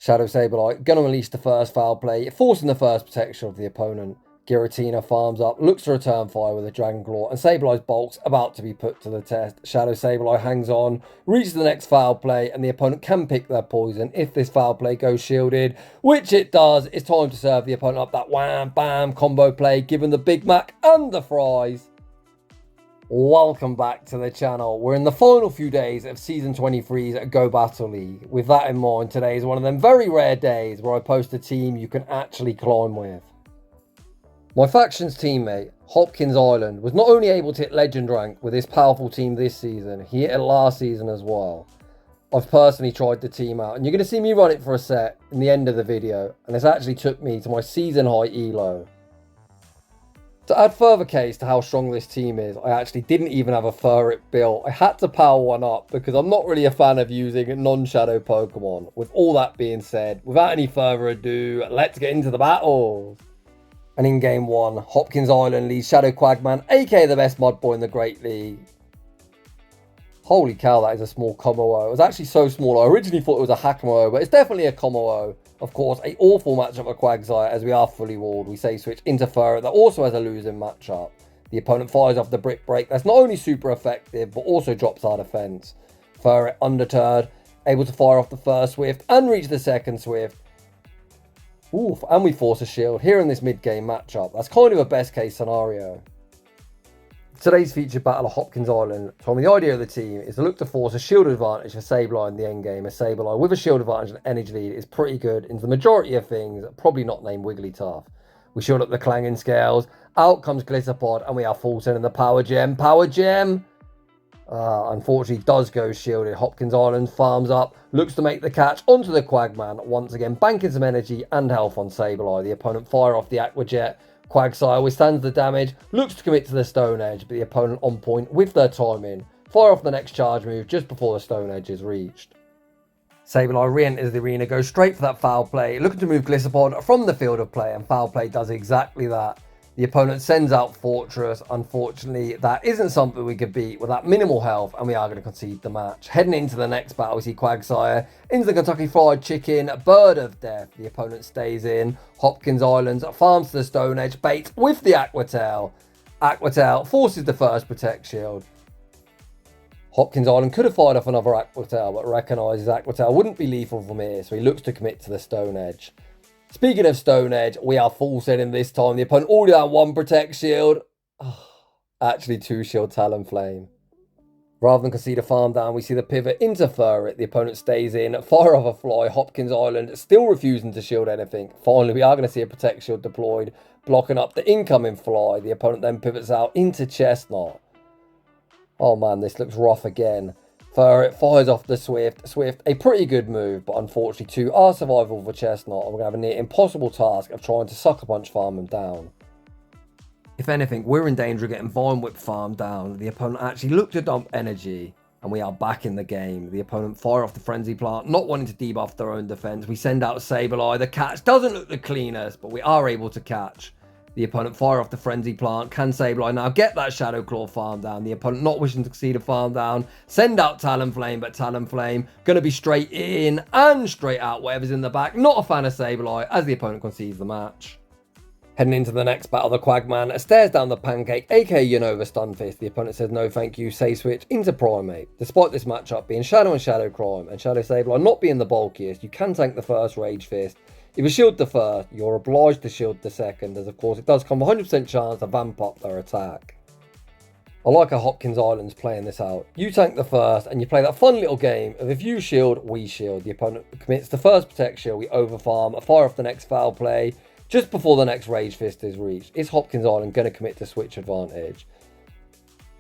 Shadow Sableye going to release the first foul play, forcing the first protection of the opponent. Giratina farms up, looks to return fire with a Dragon Claw, and Sableye's bulk's about to be put to the test. Shadow Sableye hangs on, reaches the next foul play, and the opponent can pick their poison if this foul play goes shielded, which it does. It's time to serve the opponent up that wham bam combo play, given the Big Mac and the fries. Welcome back to the channel. We're in the final few days of Season 23's Go Battle League. With that in mind, today is one of them very rare days where I post a team you can actually climb with. My faction's teammate, HopkinsIsland, was not only able to hit Legend rank with his powerful team this season, he hit it last season as well. I've personally tried the team out, and you're going to see me run it for a set in the end of the video, and this actually took me to my season high ELO. To add further case to how strong this team is, I actually didn't even have a Furret built. I had to power one up because I'm not really a fan of using non-shadow Pokemon. With all that being said, without any further ado, let's get into the battles. And in game 1, HopkinsIsland leads Shadow Quagman, aka the best mod boy in the Great League. Holy cow, that is a small Kommo-o. It was actually so small, I originally thought it was a Hakamo-o, but it's definitely a Kommo-o. Of course, an awful matchup with Quagsire as we are fully walled. We say switch into Furret that also has a losing matchup. The opponent fires off the Brick Break. That's not only super effective, but also drops our defense. Furret undeterred, able to fire off the first Swift and reach the second Swift. Oof, and we force a shield here in this mid-game matchup. That's kind of a best case scenario. Today's featured battle of HopkinsIsland told me the idea of the team is to look to force a shield advantage for Sableye in the endgame. A Sableye with a shield advantage and energy lead is pretty good into the majority of things, probably not named Wigglytuff. We shield up the clanging scales, out comes Glitterpod, and we are full sending the Power Gem. Power Gem! Unfortunately does go shielded. HopkinsIsland farms up, looks to make the catch onto the Quagman, once again banking some energy and health on Sableye. The opponent fire off the Aqua Jet. Quagsire withstands the damage, looks to commit to the Stone Edge, but the opponent on point with their timing. Fire off the next charge move just before the Stone Edge is reached. Sableye re-enters the arena, goes straight for that foul play, looking to move Glitterpod from the field of play, and foul play does exactly that. The opponent sends out Fortress. Unfortunately, that isn't something we could beat with that minimal health, and we are going to concede the match. Heading into the next battle, we see Quagsire into the Kentucky Fried Chicken, Bird of Death. The opponent stays in. HopkinsIsland farms to the Stone Edge, baits with the Aqua Tail. Aqua Tail forces the first Protect Shield. HopkinsIsland could have fired off another Aqua Tail, but recognises Aqua Tail wouldn't be lethal from here, so he looks to commit to the Stone Edge. Speaking of Stone Edge, we are full sending this time. The opponent already had one Protect Shield. Actually, 2 Shield Talonflame. Rather than concede a farm down, we see the pivot into Furret. The opponent stays in, fire off a fly. HopkinsIsland still refusing to shield anything. Finally, we are going to see a Protect Shield deployed, blocking up the incoming fly. The opponent then pivots out into Chestnut. Oh man, this looks rough again. Furret fires off the Swift. Swift, a pretty good move, but unfortunately 2 are survival for Chestnut, and we're going to have a near impossible task of trying to Sucker Punch farm him down. If anything, we're in danger of getting Vine Whip farmed down. The opponent actually looked to dump energy, and we are back in the game. The opponent fire off the Frenzy Plant, not wanting to debuff their own defense. We send out Sableye. The catch doesn't look the cleanest, but we are able to catch. The opponent fire off the Frenzy Plant. Can Sableye now get that Shadow Claw farm down? The opponent not wishing to concede a farm down. Send out Talonflame, but Talonflame going to be straight in and straight out, whatever's in the back. Not a fan of Sableye as the opponent concedes the match. Heading into the next battle, the Quagman stares down the Pancake, aka Unova Stunfist. The opponent says no thank you, say switch into Primate. Despite this matchup being Shadow and Shadow Crime, and Shadow Sableye not being the bulkiest, you can tank the first Rage Fist. If you shield the first, you're obliged to shield the second, as of course it does come with 100% chance to vamp up their attack. I like how HopkinsIsland's playing this out. You tank the first, and you play that fun little game of if you shield, we shield. The opponent commits the first Protect Shield, we overfarm, fire off the next foul play, just before the next Rage Fist is reached. Is HopkinsIsland going to commit to switch advantage?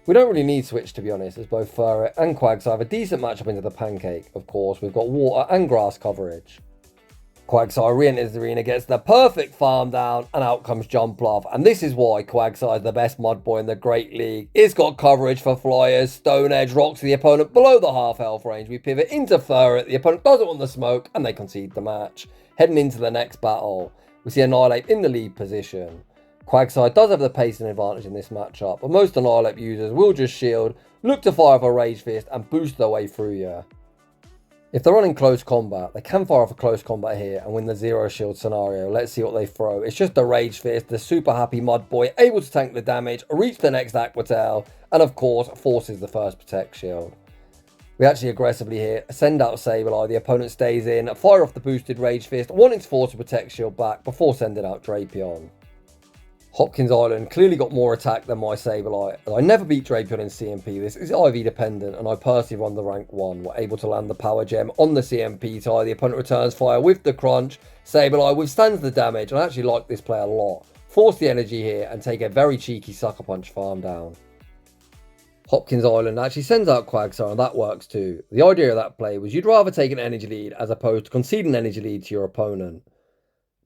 We don't really need switch, to be honest, as both Furret and Quagsire have a decent matchup into the Pancake. Of course, we've got water and grass coverage. Quagsire re-enters the arena, gets the perfect farm down, and out comes Jumpluff. And this is why Quagsire is the best mod boy in the Great League. It's got coverage for flyers. Stone Edge rocks the opponent below the half health range. We pivot into Furret. The opponent doesn't want the smoke, and they concede the match. Heading into the next battle, we see Annihilate in the lead position. Quagsire does have the pacing advantage in this matchup, but most Annihilate users will just shield, look to fire off a Rage Fist, and boost their way through you. If they're running close combat, they can fire off a close combat here and win the zero shield scenario. Let's see what they throw. It's just a Rage Fist, the super happy Mud Boy, able to tank the damage, reach the next Aqua Tail, and of course, forces the first Protect Shield. We actually aggressively here, send out Sableye, the opponent stays in, fire off the boosted Rage Fist, wanting to force a Protect Shield back before sending out Drapion. Hopkins Island clearly got more attack than my Sableye. I never beat Drapion in CMP, this is IV dependent, and I personally run the rank 1. We're able to land the Power Gem on the CMP tie, the opponent returns fire with the crunch, Sableye withstands the damage, and I actually like this play a lot. Force the energy here and take a very cheeky Sucker Punch farm down. Hopkins Island actually sends out Quagsire, and that works too. The idea of that play was you'd rather take an energy lead as opposed to concede an energy lead to your opponent.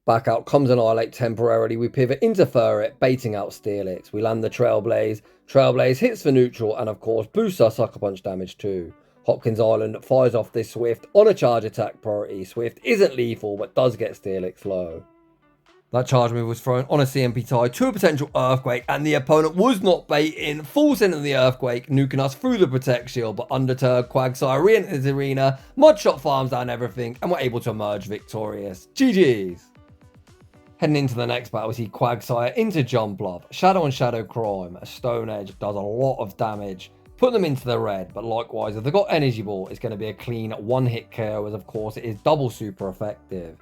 Back out comes Annihilate temporarily, we pivot into Ferret, baiting out Steelix. We land the Trailblaze, Trailblaze hits for neutral and of course boosts our Sucker Punch damage too. Hopkins Island fires off this Swift on a charge attack priority. Swift isn't lethal but does get Steelix low. That charge move was thrown on a CMP tie to a potential Earthquake and the opponent was not baiting, falls into the Earthquake, nuking us through the Protect Shield, but undeterred Quagsire re-enters the arena, Mudshot farms down everything and we're able to emerge victorious. GG's! Heading into the next battle, we see Quagsire into Jumpluff, Shadow on Shadow Crime, a Stone Edge does a lot of damage, put them into the red, but likewise if they've got Energy Ball, it's going to be a clean one-hit KO as of course it is double super effective.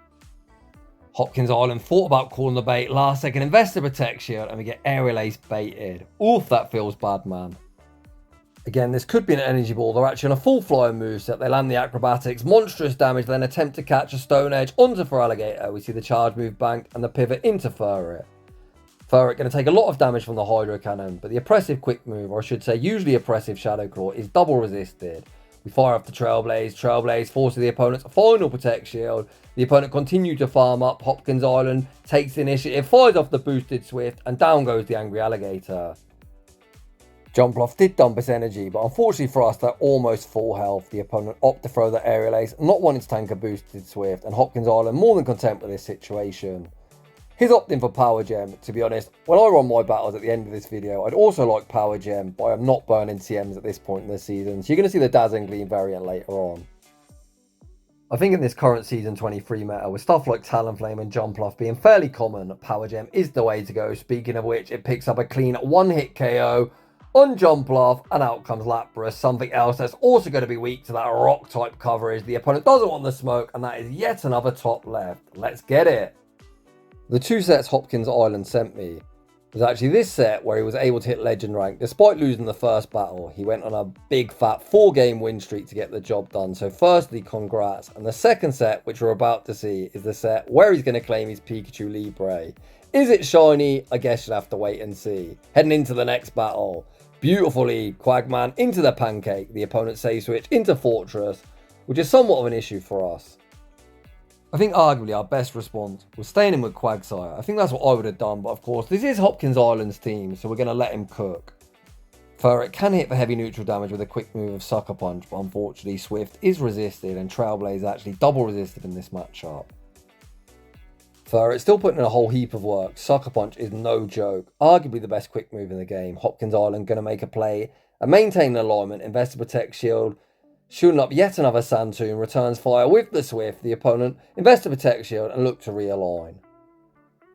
Hopkins Island thought about calling the bait, last second Investor Protect Shield and we get Aerial Ace baited. Oof, that feels bad, man. Again, this could be an Energy Ball. They're actually on a full flying moveset. They land the acrobatics, monstrous damage, then attempt to catch a Stone Edge onto Feraligatr. We see the charge move banked and the pivot into Ferret. Ferret going to take a lot of damage from the Hydro Cannon, but the oppressive quick move, or I should say usually oppressive Shadow Claw, is double resisted. We fire off the Trailblaze, Trailblaze forces the opponent's final Protect Shield. The opponent continues to farm up, Hopkins Island takes the initiative, fires off the boosted Swift, and down goes the Angry Alligator. Jumpluff did dump its energy, but unfortunately for us, they're almost full health. The opponent opted to throw the Aerial Ace, not wanting to tank a boosted Swift, and Hopkins Island more than content with this situation. He's opting for Power Gem. To be honest, when I run my battles at the end of this video, I'd also like Power Gem, but I'm not burning CMs at this point in the season, so you're going to see the Dazzling Gleam variant later on. I think in this current Season 23 meta, with stuff like Talonflame and Jumpluff being fairly common, Power Gem is the way to go. Speaking of which, it picks up a clean one-hit KO on Jumpluff, and out comes Lapras, something else that's also going to be weak to that rock type coverage. The opponent doesn't want the smoke, and that is yet another top left. Let's get it. The two sets Hopkins Island sent me was actually this set where he was able to hit Legend rank despite losing the first battle. He went on a big fat 4-game win streak to get the job done, so firstly congrats. And the second set, which we're about to see, is the set where he's going to claim his Pikachu Libre. Is it shiny? I guess you'll have to wait and see. Heading into the next battle, beautifully Quagman into the Pancake, the opponent save switch into Fortress, which is somewhat of an issue for us. I think arguably our best response was staying in with Quagsire. I think that's what I would have done, but of course this is Hopkins Island's team, so we're going to let him cook. Ferret can hit for heavy neutral damage with a quick move of Sucker Punch, but unfortunately Swift is resisted and Trailblaze actually double resisted in this matchup. Ferret still putting in a whole heap of work. Sucker Punch is no joke. Arguably the best quick move in the game. Hopkins Island going to make a play and maintain the alignment. Investor Protect Shield, shooting up yet another Santoon, returns fire with the Swift. The opponent Investor Protect Shield and look to realign.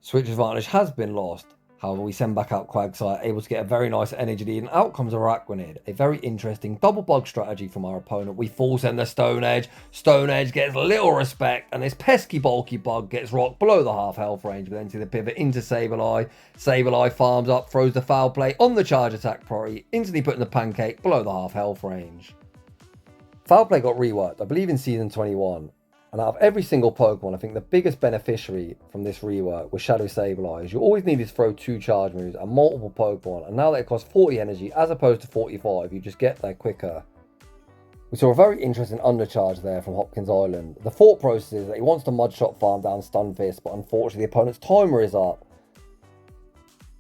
Switch advantage has been lost. However, we send back out Quagsire, able to get a very nice energy lead, and out comes Araquanid. A very interesting double bug strategy from our opponent. We full send the Stone Edge. Stone Edge gets little respect, and this pesky bulky bug gets rocked below the half health range. We then see the pivot into Sableye. Sableye farms up, throws the foul play on the charge attack priority, instantly putting the Pancake below the half health range. Foul play got reworked, I believe in Season 21. And out of every single Pokemon, I think the biggest beneficiary from this rework was Shadow Sableye. You always needed to throw 2 charge moves and multiple Pokemon, and now that it costs 40 energy as opposed to 45, you just get there quicker. We saw a very interesting undercharge there from Hopkins Island. The thought process is that he wants to Mudshot farm down Stun Fist, but unfortunately the opponent's timer is up.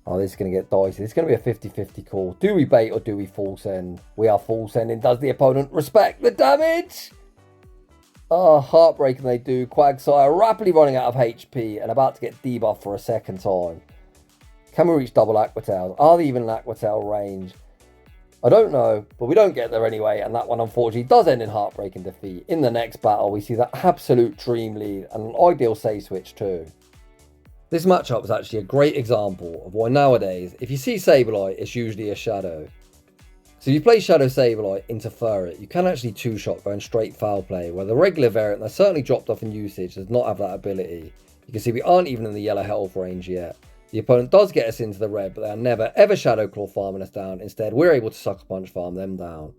Oh, this is going to get dicey. This is going to be a 50-50 call. Do we bait or do we full send? We are full sending. Does the opponent respect the damage? Oh, heartbreaking they do. Quagsire rapidly running out of HP and about to get debuffed for a second time. Can we reach double Aqua Tails? Are they even in Aqua Tail range? I don't know, but we don't get there anyway, and that one unfortunately does end in heartbreaking defeat. In the next battle, we see that absolute dream lead and an ideal save switch too. This matchup is actually a great example of why nowadays, if you see Sableye, it's usually a Shadow. So if you play Shadow Sableye into Ferret, you can actually two-shot going straight foul play, where the regular variant that's certainly dropped off in usage does not have that ability. You can see we aren't even in the yellow health range yet. The opponent does get us into the red, but they are never ever Shadow Claw farming us down. Instead, we're able to Sucker Punch farm them down.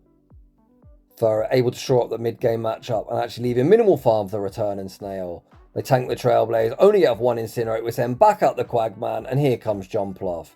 Ferret able to shore up the mid-game matchup and actually leaving minimal farm for the return and Snail. They tank the Trailblaze, only get off one Incinerate, which then back out the Quagman, and here comes Jumpluff.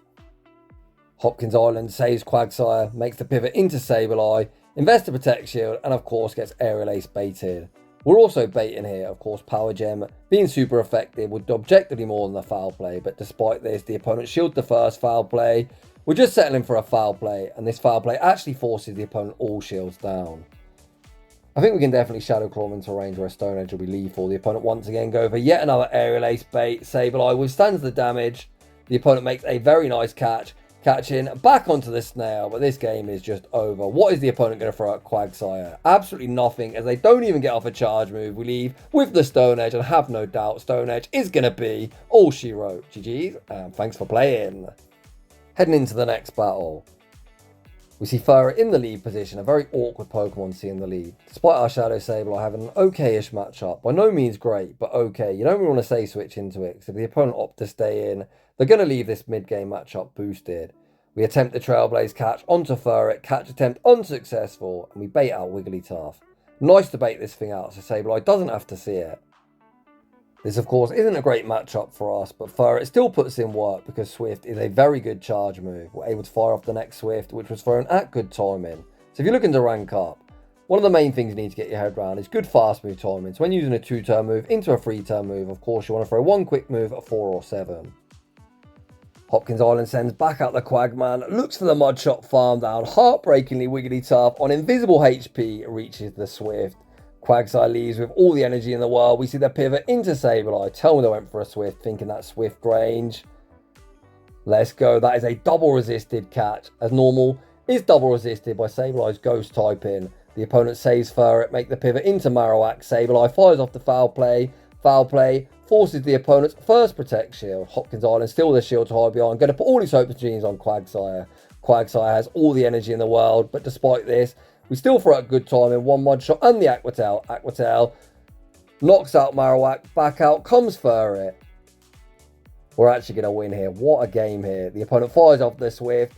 Hopkins Island saves Quagsire, makes the pivot into Sableye, invests the Protect Shield, and of course gets Aerial Ace baited. We're also baiting here, of course, Power Gem being super effective would do objectively more than the foul play, but despite this, the opponent shield the first foul play. We're just settling for a foul play, and this foul play actually forces the opponent all shields down. I think we can definitely Shadow Claw into a range where a Stone Edge will be lethal. The opponent once again go for yet another Aerial Ace bait. Sableye withstands the damage. The opponent makes a very nice catch. Catching back onto the Snail, but this game is just over. What is the opponent going to throw at Quagsire? Absolutely nothing, as they don't even get off a charge move. We leave with the Stone Edge, and have no doubt Stone Edge is going to be all she wrote. GG's, and thanks for playing. Heading into the next battle. We see Ferret in the lead position, a very awkward Pokemon to see in the lead. Despite our Shadow Sableye having an okay-ish matchup, by no means great, but okay. You don't really want to say switch into it, because if the opponent opt to stay in, they're going to leave this mid-game matchup boosted. We attempt the Trailblaze catch onto Ferret, catch attempt unsuccessful, and we bait out Wigglytuff. Nice to bait this thing out so Sableye doesn't have to see it. This of course isn't a great matchup for us, but Ferret still puts in work because Swift is a very good charge move. We're able to fire off the next Swift, which was thrown at good timing. So if you're looking to rank up, one of the main things you need to get your head around is good fast move timing. So when using a 2-turn move into a 3-turn move, of course you want to throw one quick move at 4 or 7. Hopkins Island sends back out the Quagman, looks for the Mud Shot farm down, heartbreakingly Wigglytuff on invisible HP reaches the Swift. Quagsire leaves with all the energy in the world. We see the pivot into Sableye. Tell me they went for a Swift, thinking that Swift range. Let's go. That is a double resisted catch. As normal, is double resisted by Sableye's Ghost typing. The opponent saves Ferret, make the pivot into Marowak. Sableye fires off the foul play. Foul play forces the opponent's first Protect Shield. Hopkins Island still with a shield to hide behind. Going to put all his hopes and dreams on Quagsire. Quagsire has all the energy in the world, but despite this, we still throw out good time in one Mud Shot and the Aqua Tail. Aqua Tail knocks out Marowak. Back out comes Ferret. We're actually going to win here. What a game here. The opponent fires off the Swift,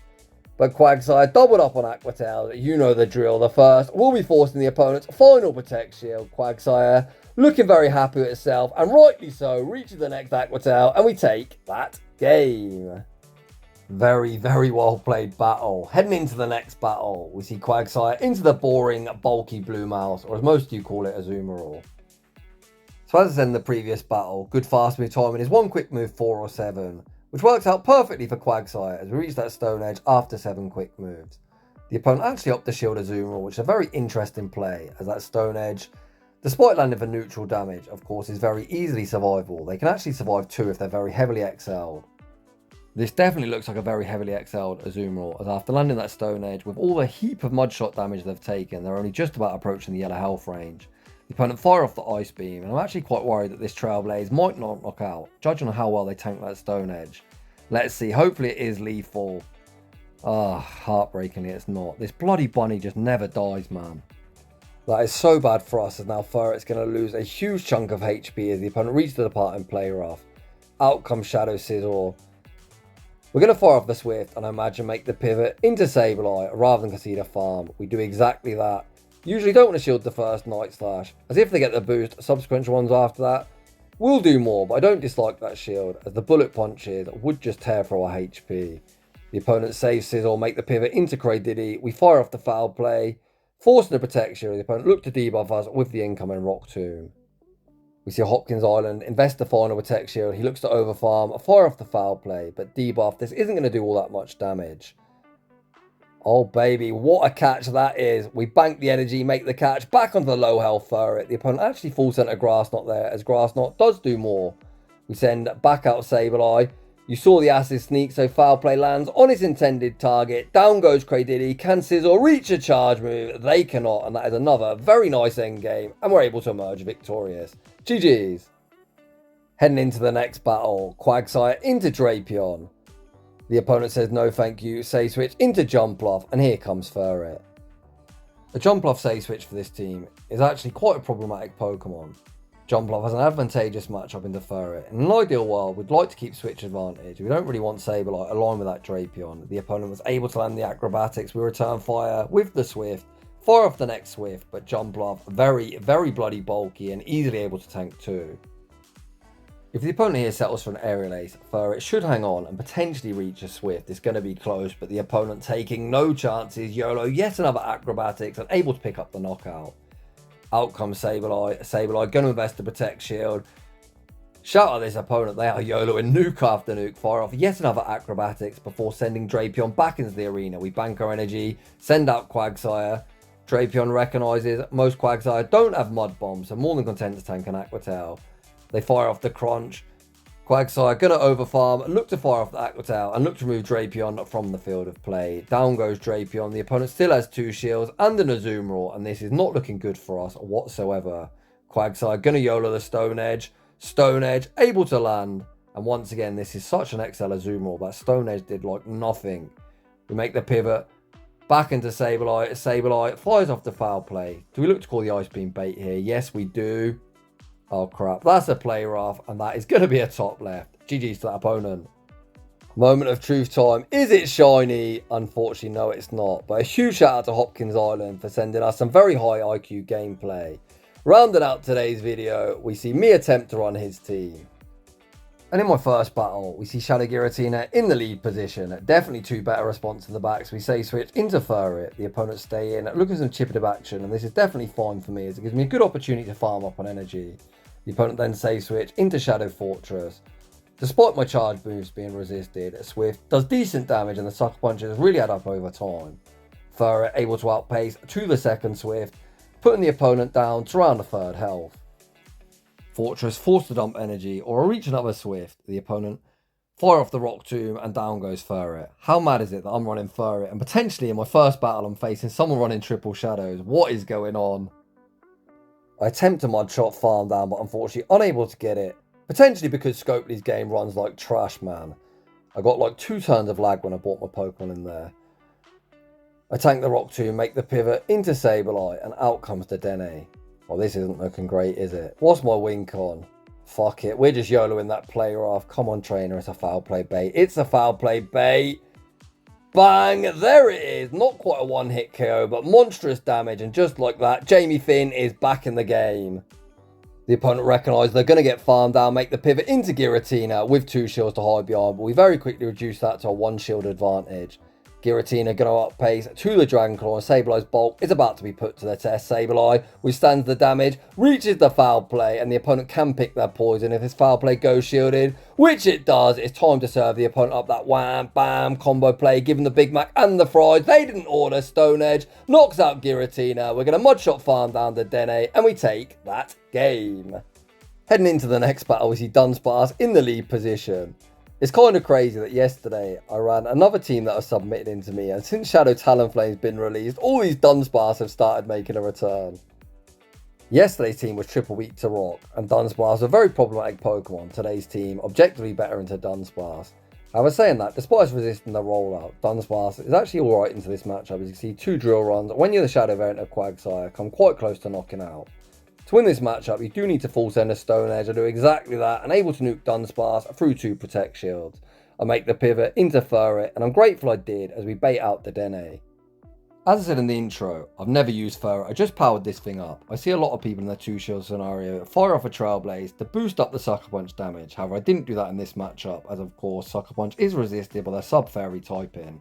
but Quagsire doubled up on Aqua Tail. You know the drill. The first will be forcing the opponent's final Protect Shield. Quagsire looking very happy with itself, and rightly so, reaches the next Aqua Tail, and we take that game. Very, very well played battle. Heading into the next battle, we see Quagsire into the boring, bulky Blue Mouse, or as most of you call it, Azumarill. So as I said in the previous battle, good fast move timing is one quick move 4 or 7, which works out perfectly for Quagsire as we reach that Stone Edge after 7 quick moves. The opponent actually opted to shield Azumarill, which is a very interesting play, as that Stone Edge, despite landing for neutral damage, of course, is very easily survivable. They can actually survive 2 if they're very heavily excelled. This definitely looks like a very heavily excelled Azumarill, as after landing that Stone Edge, with all the heap of Mud Shot damage they've taken, they're only just about approaching the yellow health range. The opponent fire off the Ice Beam, and I'm actually quite worried that this Trailblaze might not knock out, judging on how well they tank that Stone Edge. Let's see, hopefully it is lethal. Heartbreakingly it's not. This bloody bunny just never dies, man. That is so bad for us, as now Ferret's going to lose a huge chunk of HP as the opponent reaches the departing play rough. Out comes Shadow Scizor. We're going to fire off the Swift and I imagine make the pivot into Sableye rather than concede a farm. We do exactly that. Usually don't want to shield the first Night Slash, as if they get the boost, subsequent ones after that will do more, but I don't dislike that shield, as the bullet punches would just tear through our HP. The opponent saves Scizor, make the pivot into Craydiddy. We fire off the foul play, forcing the protection. The opponent look to debuff us with the incoming Rock Tomb. We see Hopkins Island invest the final Protect Shield. He looks to overfarm, fire off the foul play, but debuff. This isn't going to do all that much damage. Oh baby, what a catch that is. We bank the energy, make the catch, back onto the low health Ferret. The opponent actually full center Grass Knot there, as Grass Knot does do more. We send back out Sableye. You saw the acid sneak, so foul play lands on its intended target. Down goes Cradiddy. Can Sizzle reach a charge move? They cannot, and that is another very nice end game, and we're able to emerge victorious. GG's. Heading into the next battle, Quagsire into Drapion. The opponent says no thank you, Say Switch into Jumpluff, and here comes Furret. The Jumpluff Say Switch for this team is actually quite a problematic Pokemon. Jumpluff has an advantageous matchup into Furret. In an ideal world, we'd like to keep Switch advantage. We don't really want Sableye aligned with that Drapion. The opponent was able to land the acrobatics. We return fire with the Swift, fire off the next Swift, but Jumpluff very, very bloody bulky and easily able to tank too. If the opponent here settles for an Aerial Ace, Furret should hang on and potentially reach a Swift. It's going to be close, but the opponent taking no chances. YOLO yet another acrobatics and able to pick up the knockout. Out comes Sableye. Sableye going to invest to protect shield. Shout out this opponent, they are YOLOing nuke after nuke. Fire off yet another acrobatics before sending Drapion back into the arena. We bank our energy, send out Quagsire. Drapion recognises most Quagsire don't have Mud Bombs, so more than content to tank an Aqua Tail. They fire off the Crunch. Quagsire going to overfarm, look to fire off the Aqua Tail and look to remove Drapion from the field of play. Down goes Drapion. The opponent still has 2 shields and an Azumarill, and this is not looking good for us whatsoever. Quagsire going to YOLO the Stone Edge. Stone Edge able to land. And once again, this is such an XL Azumarill. That Stone Edge did like nothing. We make the pivot. Back into Sableye. Sableye fires off the foul play. Do we look to call the Ice Beam bait here? Yes, we do. Oh crap, that's a play rough, and that is going to be a top left. GG's to that opponent. Moment of truth time. Is it shiny? Unfortunately, no, it's not. But a huge shout out to HopkinsIsland for sending us some very high IQ gameplay. Rounding out today's video, we see me attempt to run his team. And in my first battle, we see Shadow Giratina in the lead position. Definitely 2 better response in the backs. We say switch into Furret. The opponent stay in. Look at some chipping action, and this is definitely fine for me as it gives me a good opportunity to farm up on energy. The opponent then save switch into Shadow Fortress. Despite my charge moves being resisted, Swift does decent damage and the Sucker Punches really add up over time. Furret able to outpace to the second Swift, putting the opponent down to around the 3rd health. Fortress forced to dump energy or reach another Swift. The opponent fire off the Rock Tomb and down goes Furret. How mad is it that I'm running Furret and potentially in my first battle I'm facing someone running triple shadows? What is going on? I attempt a Mud Shot farm down, but unfortunately unable to get it. Potentially because Scopely's game runs like trash, man. I got like 2 turns of lag when I bought my Pokemon in there. I tank the Rock Tomb, make the pivot into Sableye, and out comes the Dene. Well, this isn't looking great, is it? What's my wink on? Fuck it, we're just YOLOing that play off. Come on, trainer, it's a foul play bait. It's a foul play bait. Bang! There it is. Not quite a one-hit KO, but monstrous damage. And just like that, Jamie Finn is back in the game. The opponent recognises they're going to get farmed down, make the pivot into Giratina with 2 shields to hide behind. But we very quickly reduce that to a 1 shield advantage. Giratina going to outpace to the Dragon Claw, and Sableye's bulk is about to be put to the test. Sableye withstands the damage, reaches the foul play, and the opponent can pick their poison if his foul play goes shielded, which it does. It's time to serve the opponent up that wham, bam combo play, giving the Big Mac and the fries. They didn't order. Stone Edge knocks out Giratina. We're going to Mud Shot farm down the Dene, and we take that game. Heading into the next battle, we see Dunsparce in the lead position. It's kind of crazy that yesterday I ran another team that was submitted into me, and since Shadow Talonflame's been released, all these Dunsparce have started making a return. Yesterday's team was triple weak to Rock, and Dunsparce a very problematic Pokemon. Today's team objectively better into Dunsparce. However, saying that, despite resisting the rollout, Dunsparce is actually alright into this matchup. As you can see, 2 drill runs when you're the Shadow variant of Quagsire come quite close to knocking out. To win this matchup, you do need to full send a Stone Edge. I do exactly that and able to nuke Dunsparce through 2 Protect Shields. I make the pivot into Furret, and I'm grateful I did as we bait out the Dene. As I said in the intro, I've never used Furret, I just powered this thing up. I see a lot of people in their 2 shield scenario fire off a Trailblaze to boost up the Sucker Punch damage. However, I didn't do that in this matchup, as of course Sucker Punch is resisted by their sub-fairy typing.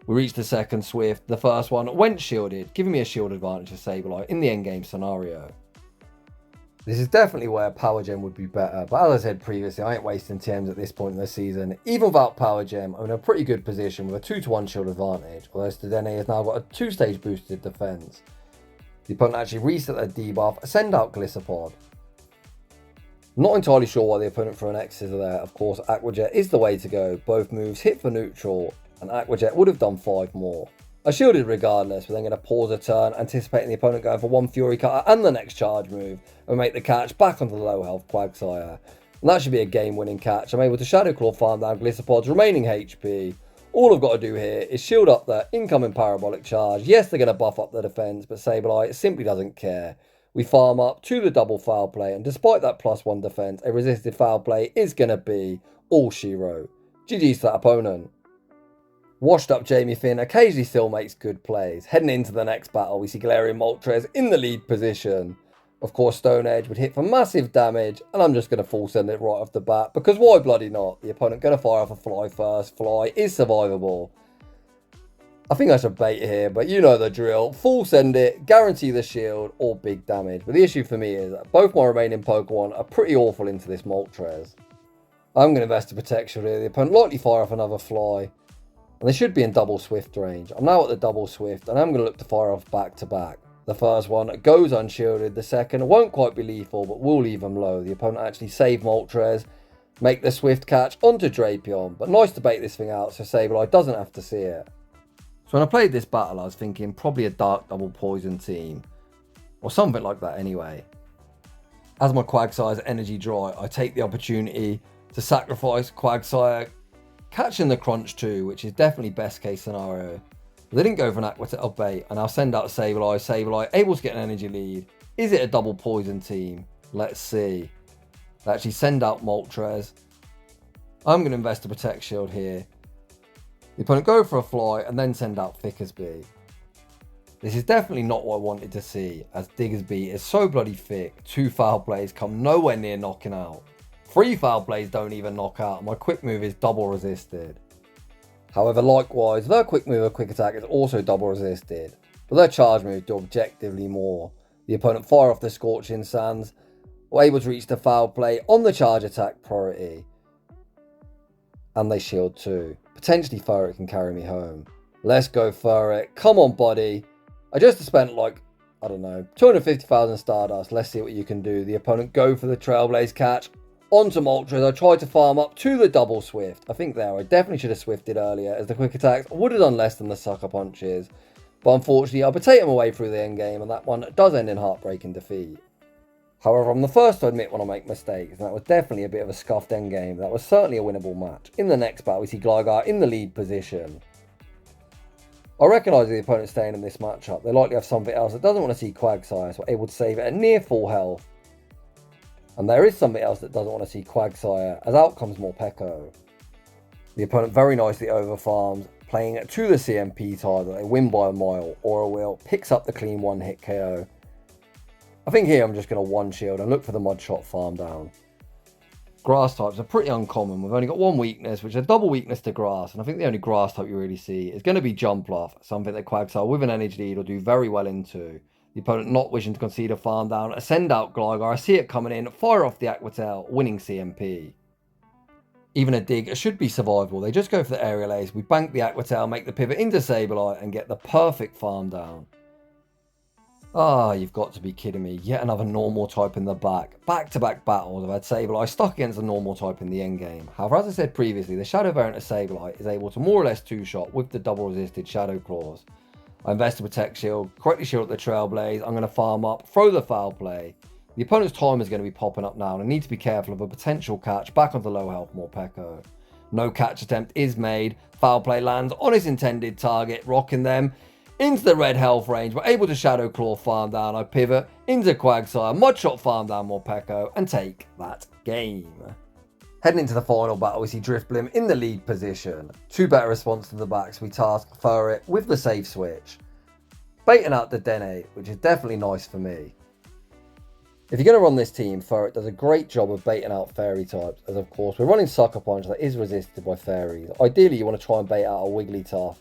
We reached the second Swift. The first one went shielded, giving me a shield advantage for Sableye in the endgame scenario. This is definitely where Power Gem would be better, but as I said previously, I ain't wasting TMs at this point in the season. Even without Power Gem, I'm in a pretty good position with a 2-to-1 shield advantage, although Stadene has now got a 2-stage boosted defense. The opponent actually reset their debuff, send out Gliscopod. Not entirely sure why the opponent threw an X-Scissor there. Of course, Aqua Jet is the way to go. Both moves hit for neutral, and Aqua Jet would have done 5 more. I shielded regardless, but then going to pause a turn, anticipating the opponent going for one Fury Cutter and the next charge move, and make the catch back onto the low health Quagsire. And that should be a game-winning catch. I'm able to Shadow Claw farm down Glissopod's remaining HP. All I've got to do here is shield up the incoming Parabolic Charge. Yes, they're going to buff up the defense, but Sableye simply doesn't care. We farm up to the double foul play, and despite that +1 defense, a resisted foul play is going to be all she wrote. GG's to that opponent. Washed up Jamie Finn occasionally still makes good plays. Heading into the next battle, we see Galarian Moltres in the lead position. Of course, Stone Edge would hit for massive damage, and I'm just going to full send it right off the bat, because why bloody not? The opponent going to fire off a Fly first. Fly is survivable. I think I should bait here, but you know the drill. Full send it, guarantee the shield, or big damage. But the issue for me is that both my remaining Pokemon are pretty awful into this Moltres. I'm going to invest a Protect Shield here. The opponent likely fire off another Fly. And they should be in double Swift range. I'm now at the double Swift, and I'm going to look to fire off back to back. The first one goes unshielded. The second won't quite be lethal, but will leave them low. The opponent actually save Moltres, make the Swift catch onto Drapion. But nice to bait this thing out so Sableye doesn't have to see it. So when I played this battle, I was thinking probably a Dark Double Poison team. Or something like that anyway. As my Quagsire's energy dry, I take the opportunity to sacrifice Quagsire, catching the Crunch too, which is definitely best case scenario. They didn't go for an Aqua Tail bait, and I'll send out Sableye. Sableye able to get an energy lead. Is it a double poison team? Let's see. They actually send out Moltres. I'm going to invest a Protect Shield here. The opponent go for a Fly and then send out Thickersby. This is definitely not what I wanted to see, as Diggersby is so bloody thick. 2 foul plays come nowhere near knocking out. 3 foul plays don't even knock out. My quick move is double resisted. However, likewise, their quick move or quick attack is also double resisted, but their charge moves do objectively more. The opponent fire off the Scorching Sands, or able to reach the foul play on the charge attack priority, and they shield too. Potentially Furret can carry me home. Let's go Furret. Come on, buddy. I just spent like, I don't know, 250,000 Stardust. Let's see what you can do. The opponent go for the Trailblaze catch. Onto Moltres, I tried to farm up to the double Swift. I think there, I definitely should have Swifted earlier, as the quick attacks would have done less than the Sucker Punches. But unfortunately, I potato him away through the end game, and that one does end in heartbreaking defeat. However, I'm the first to admit when I make mistakes, and that was definitely a bit of a scuffed end game. That was certainly a winnable match. In the next battle, we see Gligar in the lead position. I recognise the opponent staying in this matchup. They likely have something else that doesn't want to see Quagsire, so we're able to save it at near full health. And there is something else that doesn't want to see Quagsire, as out comes Morpeko. The opponent very nicely overfarms, playing it to the CMP target. They win by a mile. Aura Wheel picks up the clean 1-hit KO. I think here I'm just going to one shield and look for the Mud Shot farm down. Grass types are pretty uncommon. We've only got one weakness, which is a double weakness to grass. And I think the only grass type you really see is going to be Jumpluff, something that Quagsire with an energy lead will do very well into. The opponent not wishing to concede a farm down, send out Gligar. I see it coming in, fire off the Aqua Tail, winning CMP. Even a dig should be survivable. They just go for the Aerial Ace. We bank the Aqua Tail, make the pivot into Sableye, and get the perfect farm down. Ah, you've got to be kidding me. Yet another normal type in the back. Back-to-back battles, I've had Sableye stuck against a normal type in the endgame. However, as I said previously, the Shadow variant of Sableye is able to more or less two-shot with the double resisted Shadow Claws. I invest a Protect Shield, correctly shield the Trailblaze. I'm going to farm up, throw the foul play. The opponent's time is going to be popping up now, and I need to be careful of a potential catch back onto low health Morpeko. No catch attempt is made. Foul play lands on its intended target, rocking them into the red health range. We're able to Shadow Claw farm down. I pivot into Quagsire, Mudshot farm down Morpeko, and take that game. Heading into the final battle, we see Drifblim in the lead position. 2 better response to the backs. We task Furret with the safe switch, baiting out the Dene, which is definitely nice for me. If you're going to run this team, Furret does a great job of baiting out fairy types, as of course we're running Sucker Punch that is resisted by fairies. Ideally, you want to try and bait out a Wigglytuff.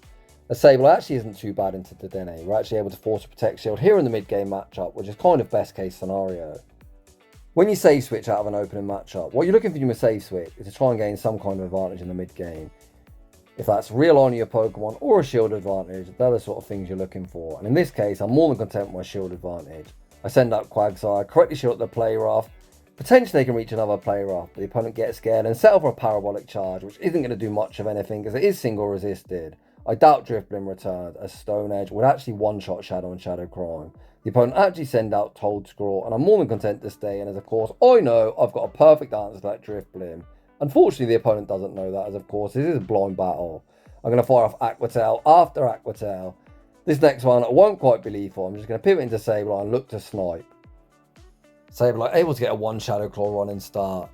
A Sableye actually isn't too bad into the Dene. We're actually able to force a Protect Shield here in the mid-game matchup, which is kind of best case scenario. When you save switch out of an opening matchup, what you're looking for in your save switch is to try and gain some kind of advantage in the mid-game. If that's realigning your Pokemon or a shield advantage, they're the sort of things you're looking for. And in this case, I'm more than content with my shield advantage. I send out Quagsire, correctly shield the Play Rough, Potentially they can reach another player up, but the opponent gets scared and settle for a parabolic charge, which isn't going to do much of anything because it is single resisted. I doubt Drifblim returns, as Stone Edge would actually one-shot Shadow and Shadow Crime. The opponent actually send out Toad Scrawl, and I'm more than content to stay in, as of course I know I've got a perfect answer to that Drifblim. Unfortunately, the opponent doesn't know that, as of course this is a blind battle. I'm going to fire off Aqua Tail after Aqua Tail. This next one I won't quite be lethal. I'm just going to pivot into Sableye and look to snipe. Sableye able to get a one Shadow Claw running start.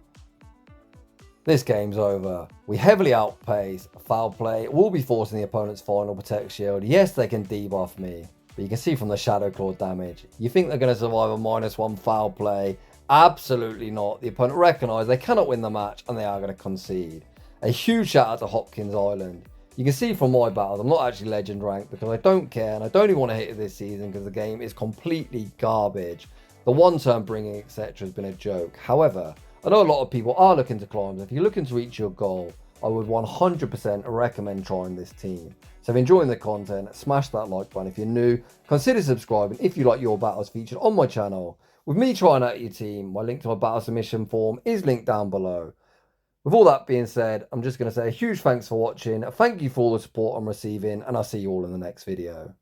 This game's over. We heavily outpace. Foul play will be forcing the opponent's final Protect Shield. Yes, they can debuff me, but you can see from the Shadow Claw damage. You think they're going to survive a -1 foul play? Absolutely not. The opponent recognise they cannot win the match and they are going to concede. A huge shout out to Hopkins Island. You can see from my battles, I'm not actually legend ranked because I don't care and I don't even want to hit it this season because the game is completely garbage. The one-turn bringing, etc. has been a joke. However, I know a lot of people are looking to climb. If you're looking to reach your goal, I would 100% recommend trying this team. So if you're enjoying the content, smash that like button. If you're new, consider subscribing if you like your battles featured on my channel. With me trying out your team, my link to my battle submission form is linked down below. With all that being said, I'm just going to say a huge thanks for watching. Thank you for all the support I'm receiving, and I'll see you all in the next video.